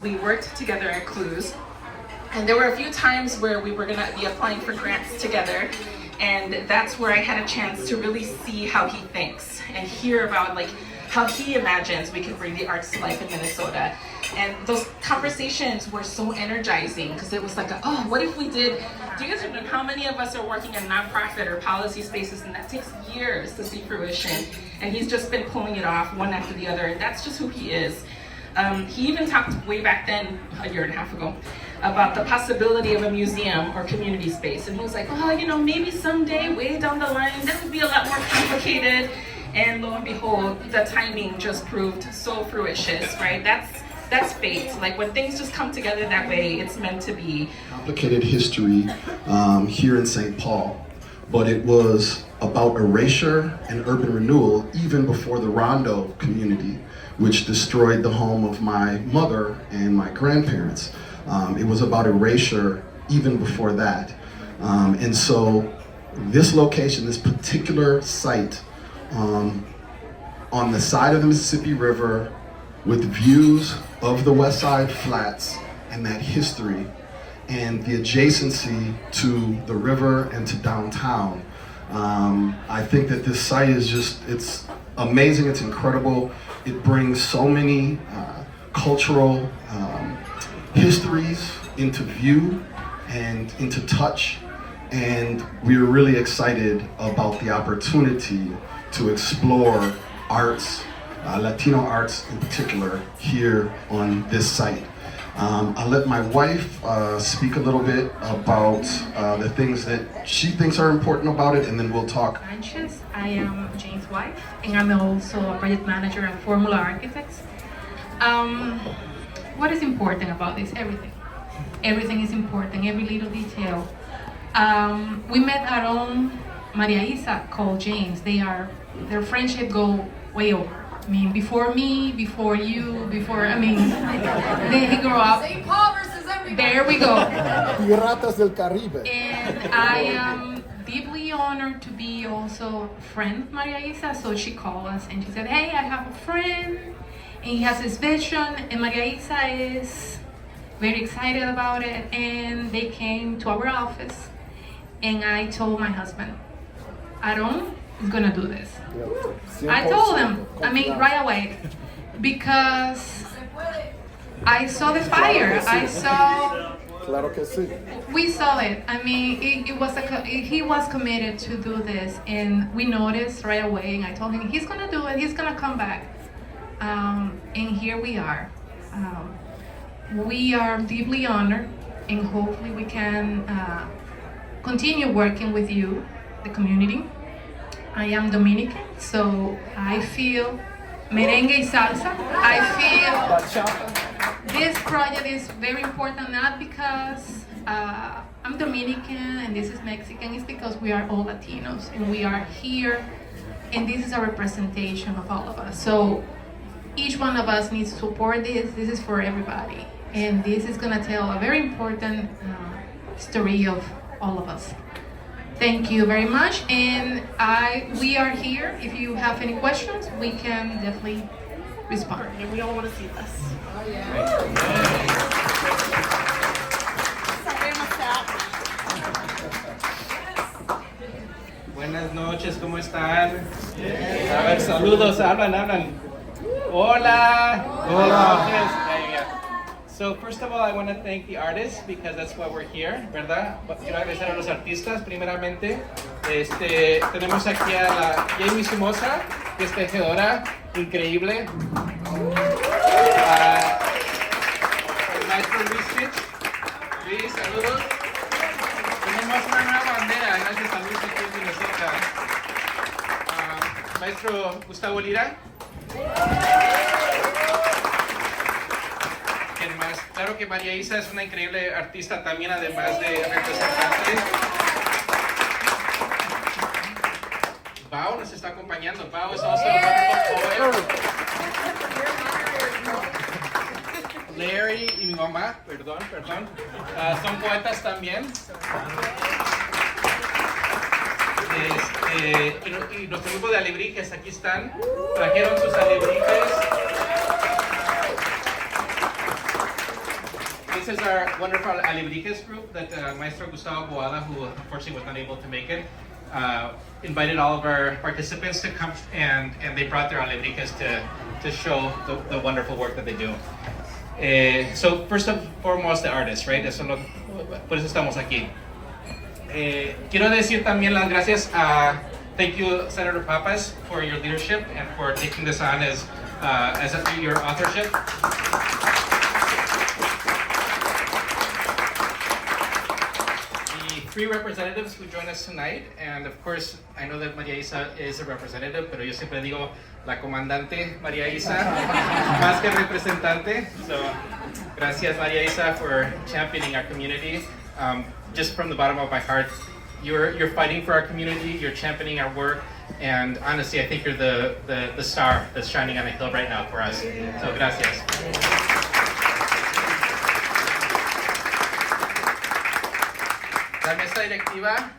We worked together at Clues, and there were a few times where we were going to be applying for grants together, and that's where I had a chance to really see how he thinks and hear about like how he imagines we can bring the arts to life in Minnesota. And those conversations were so energizing because it was like, oh, what if we did, do you guys remember how many of us are working in nonprofit or policy spaces, and that takes years to see fruition, and he's just been pulling it off one after the other, and that's just who he is. He even talked way back then, a year and a half ago, about the possibility of a museum or community space. And he was like, oh, you know, maybe someday, way down the line, that would be a lot more complicated. And lo and behold, the timing just proved so fruitious, right? That's fate. Like when things just come together that way, it's meant to be. Complicated history here in St. Paul, but it was about erasure and urban renewal even before the Rondo community, which destroyed the home of my mother and my grandparents. It was about erasure even before that. And so this location, this particular site on the side of the Mississippi River with views of the West Side Flats and that history and the adjacency to the river and to downtown, I think that this site is just, it's amazing, it's incredible. It brings so many cultural histories into view and into touch, and we're really excited about the opportunity to explore arts, Latino arts in particular, here on this site. I'll let my wife speak a little bit about the things that she thinks are important about it, and then we'll talk. I am Jane's wife, and I'm also a project manager at Formula Architects. What is important about this? Everything. Everything is important, every little detail. We met our own Maria Isa called James. Their friendship go way over. I mean, before me, before you, they grew up. St. Paul versus everybody. There we go. Piratas del Caribe. And I am deeply honored to be also a friend of Maria Isa. So she called us and she said, hey, I have a friend and he has this vision, and Maria Isa is very excited about it. And they came to our office, and I told my husband, Aaron is gonna do this. I told him, right away, because I saw the fire. Claro que sí. We saw it. He was committed to do this, and we noticed right away. And I told him he's gonna do it. He's gonna come back, and here we are. We are deeply honored, and hopefully we can continue working with you, the community. I am Dominican, so I feel merengue y salsa. I feel this project is very important, not because I'm Dominican and this is Mexican, it's because we are all Latinos and we are here, and this is a representation of all of us. So each one of us needs to support this. This is for everybody, and this is going to tell a very important story of all of us. Thank you very much, and we are here. If you have any questions, we can definitely respond. And we all want to see this. Oh, yeah. Buenas noches, ¿cómo están? A ver, saludos, hablan. Hola. Buenas noches. So first of all, I want to thank the artists because that's why we're here, ¿verdad? Quiero agradecer a los artistas primeramente. Tenemos aquí a la Jamie Somoza, que es tejedora, increíble. El maestro Luis, saludos. Tenemos una nueva bandera, gracias a Luis aquí en Minnesota. Maestro Gustavo Lira. ¿Quién más? Claro que María Isa es una increíble artista también, además de representante. Pau nos está acompañando. Pau es also a wonderful poet. Larry y mi mamá, perdón, son poetas también. Y nuestro grupo de alebrijes aquí están, trajeron sus alebrijes. this is our wonderful Alebrijes group that Maestro Gustavo Boada, who unfortunately was not able to make it, invited all of our participants to come, and they brought their Alebrijes to show the wonderful work that they do. So first and foremost, the artists, right? Por eso estamos aquí. Quiero decir también las gracias a thank you, Senator Papas, for your leadership and for taking this on as your authorship. The three representatives who join us tonight, and of course, I know that Maria Isa is a representative, pero yo siempre digo la comandante Maria Isa, más que representante. So, gracias Maria Isa for championing our community. Just from the bottom of my heart, you're fighting for our community, you're championing our work, and honestly, I think you're the star that's shining on a hill right now for us. So, gracias. La mesa directiva,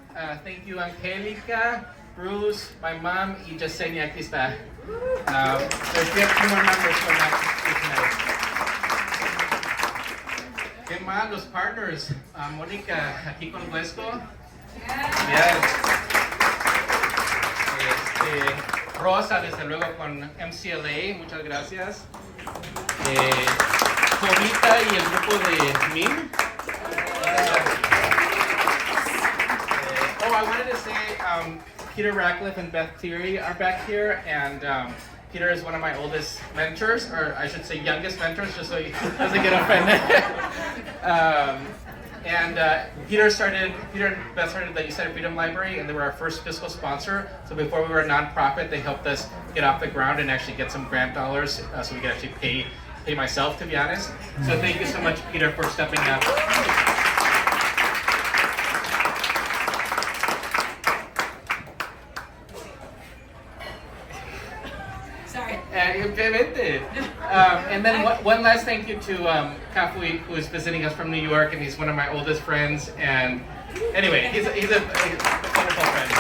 thank you Angelica, Bruce, my mom, y Yesenia, aquí está. There's yet two more members for tonight. ¿Qué más? Los partners, Mónica, aquí con Huesco. Rosa, desde luego con MCLA, muchas gracias. Jovita y el grupo de MIM. I wanted to say Peter Ratcliffe and Beth Cleary are back here, and Peter is one of my oldest mentors, or I should say youngest mentors, just so he doesn't get offended. Peter and Beth started the Eastside Freedom Library, and they were our first fiscal sponsor. So before we were a nonprofit, they helped us get off the ground and actually get some grant dollars, so we could actually pay myself, to be honest. So thank you so much, Peter, for stepping up. And then one last thank you to Kafui, who is visiting us from New York, and he's one of my oldest friends. And anyway, he's a wonderful friend.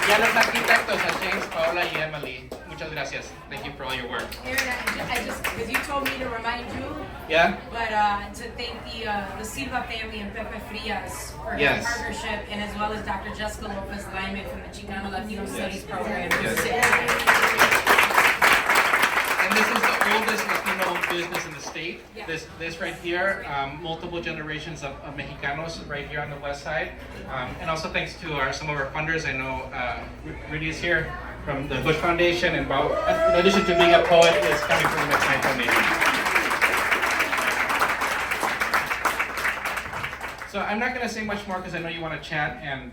Y a los arquitectos, a James, Paola, y Emily. Muchas gracias. Thank you for all your work. Aaron, I just because you told me to remind you. Yeah. But to thank the Silva family and Pepe Frias for Yes. their partnership, and as well as Dr. Jessica Lopez Lyman from the Chicano Latino Studies program. Yes. And this is the oldest Latino business in the state. Yeah. This right here, multiple generations of Mexicanos right here on the west side. And also thanks to some of our funders. I know Rudy is here from the Bush Foundation, and Bob, in addition to being a poet, is coming from the McKnight Foundation. So I'm not going to say much more because I know you want to chat and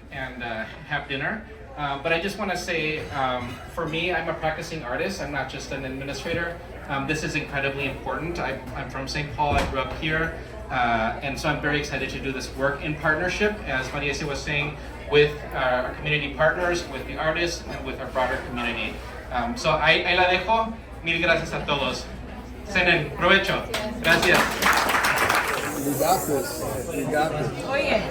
have dinner. But I just want to say, for me, I'm a practicing artist. I'm not just an administrator. This is incredibly important. I'm from St. Paul. I grew up here. And so I'm very excited to do this work in partnership, as Maria was saying, with our community partners, with the artists, and with our broader community. So ahí la dejo. Mil gracias a todos. Cenen, provecho. Gracias. You got this. You got this. Oye.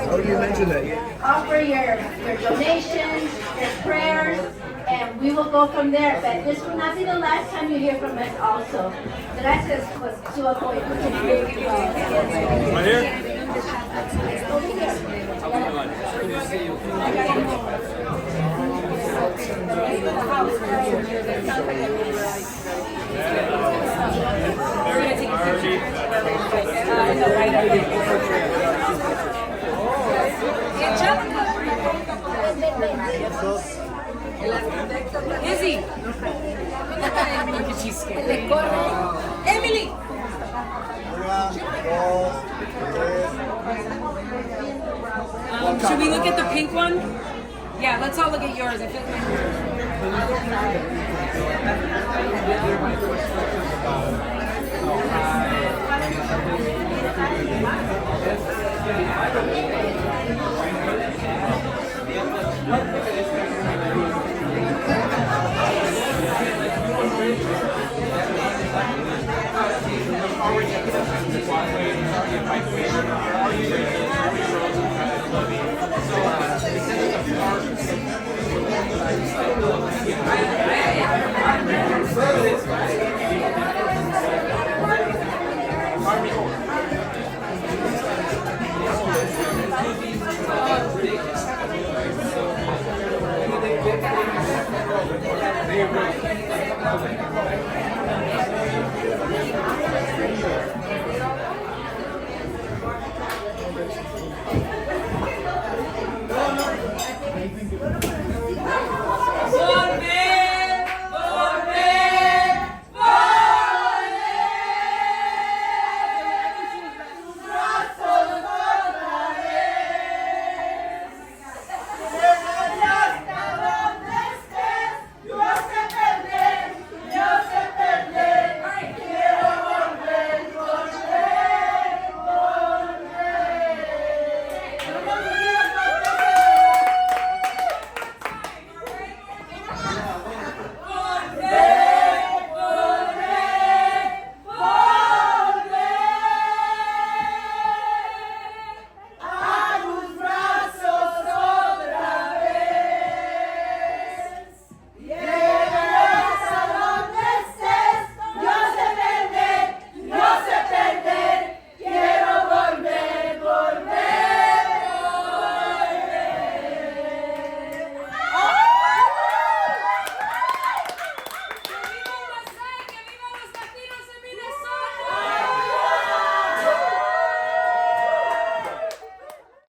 How do you mention that? Offer your donations, your prayers, and we will go from there. But this will not be the last time you hear from us also. Gracias por su apoyo. Right here? Izzy. Look at she's scared. Emily. Should we look at the pink one? Yeah, let's all look at yours. I feel like